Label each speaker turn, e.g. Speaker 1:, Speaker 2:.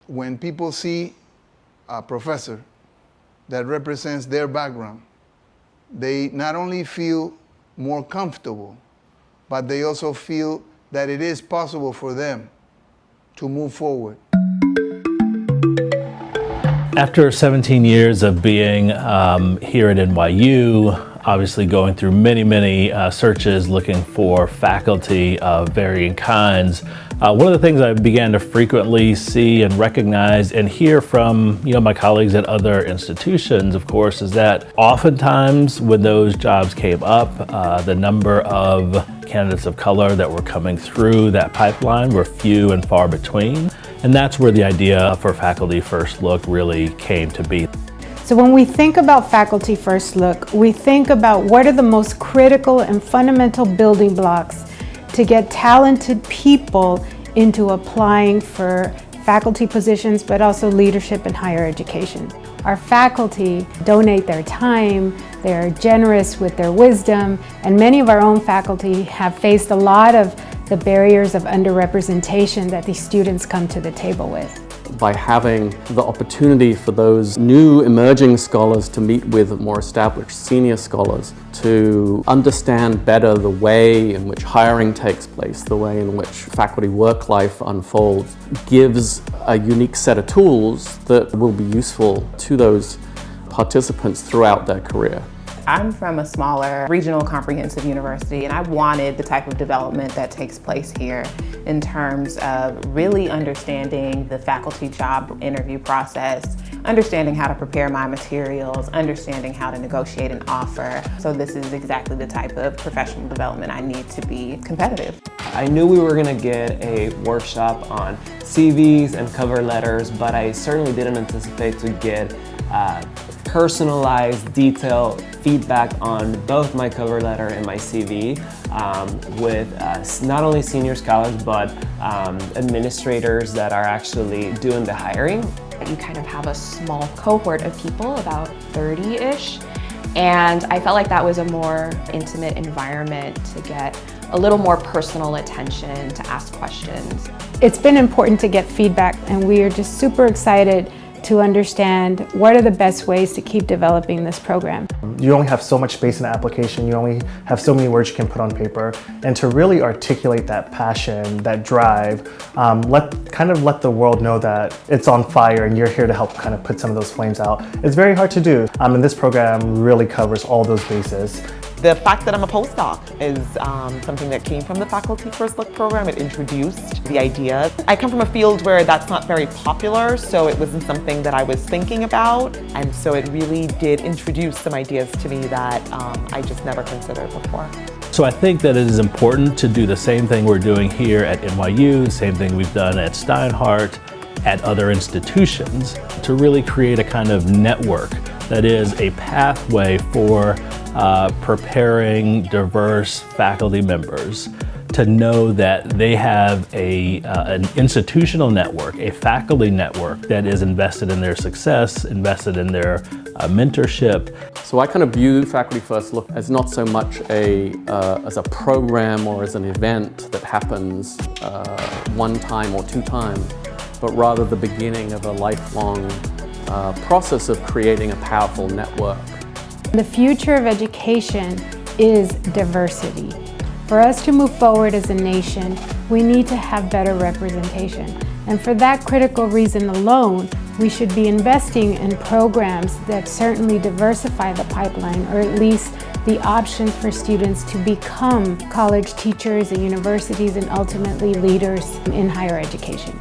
Speaker 1: When people see a professor that represents their background, they not only feel more comfortable, but they also feel that it is possible for them to move forward.
Speaker 2: After 17 years of being here at NYU, obviously going through many searches looking for faculty of varying kinds, one of the things I began to frequently see and recognize and hear from my colleagues at other institutions, of course, is that oftentimes when those jobs came up, the number of candidates of color that were coming through that pipeline were few and far between. And that's where the idea for Faculty First Look really came to be.
Speaker 3: So when we think about Faculty First Look, we think about what are the most critical and fundamental building blocks to get talented people into applying for faculty positions, but also leadership in higher education. Our faculty donate their time, they're generous with their wisdom, and many of our own faculty have faced a lot of the barriers of underrepresentation that these students come to the table with.
Speaker 4: By having the opportunity for those new emerging scholars to meet with more established senior scholars, to understand better the way in which hiring takes place, the way in which faculty work life unfolds, gives a unique set of tools that will be useful to those participants throughout their career.
Speaker 5: I'm from a smaller regional comprehensive university, and I wanted the type of development that takes place here in terms of really understanding the faculty job interview process, understanding how to prepare my materials, understanding how to negotiate an offer. So this is exactly the type of professional development I need to be competitive.
Speaker 6: I knew we were going to get a workshop on CVs and cover letters, but I certainly didn't anticipate to get personalized, detailed feedback on both my cover letter and my CV with not only senior scholars, but administrators that are actually doing the hiring.
Speaker 7: You kind of have a small cohort of people, about 30-ish, and I felt like that was a more intimate environment to get a little more personal attention, to ask questions.
Speaker 3: It's been important to get feedback, and we are just super excited to understand what are the best ways to keep developing this program.
Speaker 8: You only have so much space in the application, you only have so many words you can put on paper, and to really articulate that passion, that drive, let the world know that it's on fire and you're here to help kind of put some of those flames out. It's very hard to do, and this program really covers all those bases.
Speaker 9: The fact that I'm a postdoc is something that came from the Faculty First Look program. It introduced the idea. I come from a field where that's not very popular, so it wasn't something that I was thinking about, and so it really did introduce some ideas to me that I just never considered before.
Speaker 2: So I think that it is important to do the same thing we're doing here at NYU, the same thing we've done at Steinhardt, at other institutions, to really create a kind of network that is a pathway for preparing diverse faculty members to know that they have an institutional network, a faculty network that is invested in their success, invested in their mentorship.
Speaker 4: So I kind of view Faculty First Look as not so much as a program or as an event that happens one time or two times, but rather the beginning of a lifelong process of creating a powerful network.
Speaker 3: The future of education is diversity. For us to move forward as a nation, we need to have better representation. And for that critical reason alone, we should be investing in programs that certainly diversify the pipeline, or at least the options for students to become college teachers at universities and ultimately leaders in higher education.